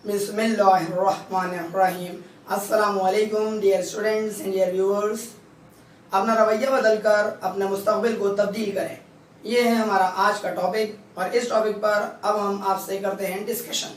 बिस्मिल्लाहिर्रहमानिर्रहीम। अस्सलामुअलैकुम dear students and dear viewers. अपना रवैया बदल कर अपने मुस्तक़बिल को तब्दील करें, ये है हमारा आज का टॉपिक। और इस टॉपिक पर अब हम आपसे करते हैं डिस्कशन।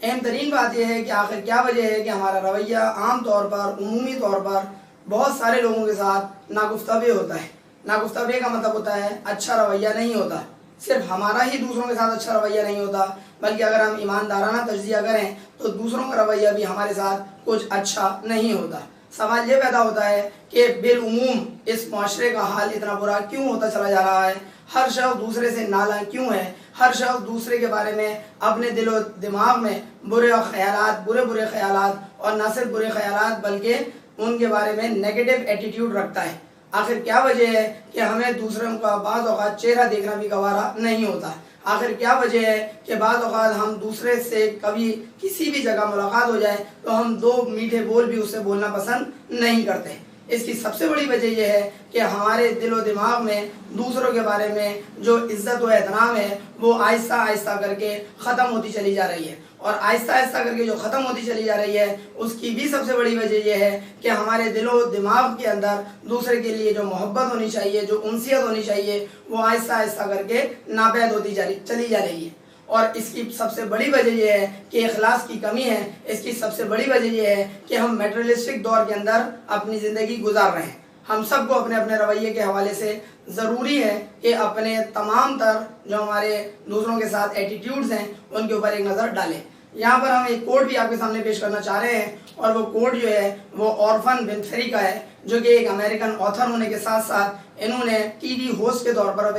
अहम तरीन बात यह है कि आखिर क्या वजह है कि हमारा रवैया आम तौर पर, उमूमी तौर पर बहुत सारे लोगों के साथ नागुफ्ताबे होता है। नागुफ्ताबे का मतलब होता है अच्छा रवैया नहीं होता। सिर्फ हमारा ही दूसरों के साथ अच्छा रवैया नहीं होता, बल्कि अगर हम ईमानदाराना तज्जिया करें तो दूसरों का रवैया भी हमारे साथ कुछ अच्छा नहीं होता। सवाल ये पैदा होता है कि बिलउमूम इस माशरे का हाल इतना बुरा क्यों होता चला जा रहा है? हर शख्स दूसरे से नाला क्यों है? हर शख्स दूसरे के बारे में अपने दिलो दिमाग में बुरे ख्यालात और न सिर्फ बुरे ख्यालात बल्कि उनके बारे में नेगेटिव एटीट्यूड रखता है। आखिर क्या वजह है कि हमें दूसरों का बाज़ औक़ात चेहरा देखना भी गवारा नहीं होता? आखिर क्या वजह है कि बाज़ औक़ात हम दूसरे से कभी किसी भी जगह मुलाकात हो जाए तो हम दो मीठे बोल भी उससे बोलना पसंद नहीं करते? इसकी सबसे बड़ी वजह यह है कि हमारे दिलो दिमाग में दूसरों के बारे में जो इज़्ज़त व एहतराम है वो आहिस्ता आहिस्ता करके ख़त्म होती चली जा रही है। और आहिस्ता आहिस्ता करके जो ख़त्म होती चली जा रही है उसकी भी सबसे बड़ी वजह यह है कि हमारे दिलो दिमाग के अंदर दूसरे के लिए जो मोहब्बत होनी चाहिए, जो उनसियत होनी चाहिए, वो आहिस्ता आहिस्ता करके नापैद होती चली जा रही है। और इसकी सबसे बड़ी वजह यह है कि इखलास की कमी है। इसकी सबसे बड़ी वजह यह है कि हम मेटेरियलिस्टिक दौर के अंदर अपनी ज़िंदगी गुजार रहे हैं। हम सबको अपने अपने रवैये के हवाले से ज़रूरी है कि अपने तमाम तर जो हमारे दूसरों के साथ एटीट्यूड्स हैं उनके ऊपर एक नज़र डालें। यहाँ पर हम एक कोड भी आपके सामने पेश करना चाह रहे हैं, और वो कोड जो है वो ऑर्फन बेंथेरी का है, जो कि एक अमेरिकन ऑथर होने के साथ साथ इन्होंने टीवी होस्ट के तौर पर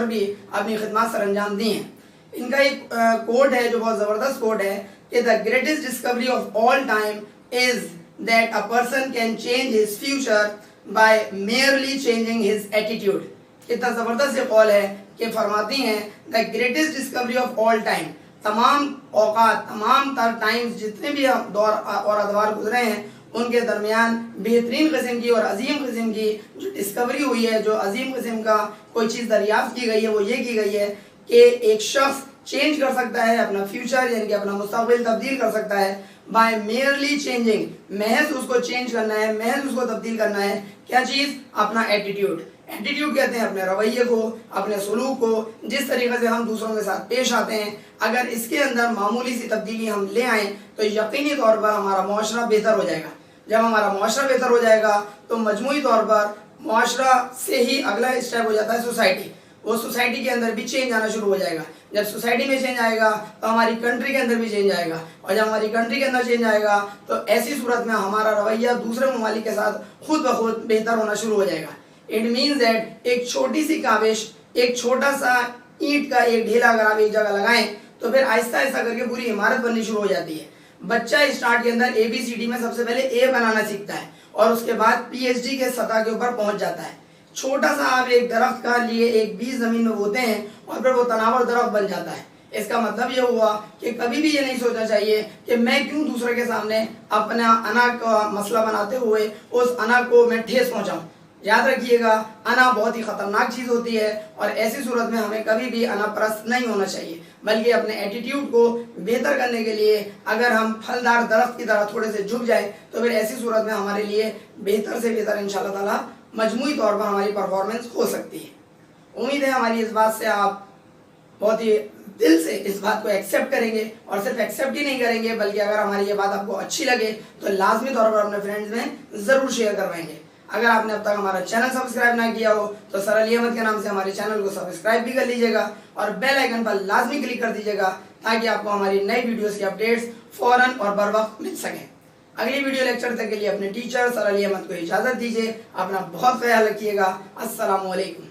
भी अपनी खिदमत सर अंजाम दी हैं। इनका एक कोड है जो बहुत ज़बरदस्त कोड है कि the greatest discovery of all time is that a person can change his future by merely changing his attitude. कितना ज़बरदस्त ये कौल है कि फरमाती हैं the greatest discovery of all time, तमाम औकात, तमाम तर टाइम्स जितने भी दौर और अदवार गुजरे हैं उनके दरमियान बेहतरीन किस्म की और अजीम किस्म की जो डिस्कवरी हुई है, जो अजीम किस्म का कोई चीज़ दरियाफ्त की गई है, वो ये की गई है कि एक शख्स चेंज कर सकता है अपना फ्यूचर, यानी कि अपना मुस्तक़बिल तब्दील कर सकता है बाय मेयरली चेंजिंग, महज उसको चेंज करना है, महज उसको तब्दील करना है। क्या चीज़? अपना एटीट्यूड। एटीट्यूड कहते हैं अपने रवैये को, अपने सलूक को, जिस तरीके से हम दूसरों के साथ पेश आते हैं। अगर इसके अंदर मामूली सी तब्दीली हम ले आएँ तो यकीनी तौर पर हमारा मुआशरा बेहतर हो जाएगा। जब हमारा मुआशरा बेहतर हो जाएगा तो मजमूई तौर पर मुआशरा से ही अगला स्टेप हो जाता है सोसाइटी। वो सोसाइटी के अंदर भी चेंज आना शुरू हो जाएगा। जब सोसाइटी में चेंज आएगा तो हमारी कंट्री के अंदर भी चेंज आएगा, और जब हमारी कंट्री के अंदर चेंज आएगा तो ऐसी सूरत में हमारा रवैया दूसरे ममालिक के साथ खुद ब खुद बेहतर होना शुरू हो जाएगा। इट मीन्स दैट एक छोटी सी काविश, एक छोटा सा ईंट का एक ढेला अगर आप एक जगह लगाएं तो फिर आहिस्ता आहिस्ता करके पूरी इमारत बननी शुरू हो जाती है। बच्चा स्टार्ट के अंदर ABCD में सबसे पहले ए बनाना सीखता है और उसके बाद PhD के सतह के ऊपर पहुंच जाता है। छोटा सा आप एक दरख्त का लिए एक बीज जमीन में बोते हैं और फिर वो तनावर दरख्त बन जाता है। इसका मतलब ये हुआ कि कभी भी ये नहीं सोचना चाहिए कि मैं क्यों दूसरे के सामने अपना अना का मसला बनाते हुए उस अना को मैं ठेस पहुंचाऊं। याद रखिएगा, अना बहुत ही खतरनाक चीज़ होती है और ऐसी सूरत में हमें कभी भी अना परस्त नहीं होना चाहिए, बल्कि अपने एटीट्यूड को बेहतर करने के लिए अगर हम फलदार दरख्त की तरह थोड़े से झुक जाए तो फिर ऐसी सूरत में हमारे लिए बेहतर से बेहतर इंशाअल्लाह ताला मजमूई तौर पर हमारी परफॉर्मेंस हो सकती है। उम्मीद है हमारी इस बात से आप बहुत ही दिल से इस बात को एक्सेप्ट करेंगे, और सिर्फ एक्सेप्ट ही नहीं करेंगे बल्कि अगर हमारी ये बात आपको अच्छी लगे तो लाजमी तौर पर अपने फ्रेंड्स में ज़रूर शेयर करवाएंगे। अगर आपने अब तक हमारा चैनल सब्सक्राइब ना किया हो तो सर अली अहमद के नाम से हमारे चैनल को सब्सक्राइब भी कर लीजिएगा और बेल आइकन पर लाजमी क्लिक कर दीजिएगा ताकि आपको हमारी नई वीडियोस की अपडेट्स फ़ौरन और बर वक्त मिल सकें। अगली वीडियो लेक्चर तक के लिए अपने टीचर सर अली अहमद को इजाज़त दीजिए। अपना बहुत ख्याल रखिएगा। अस्सलामु अलैकुम।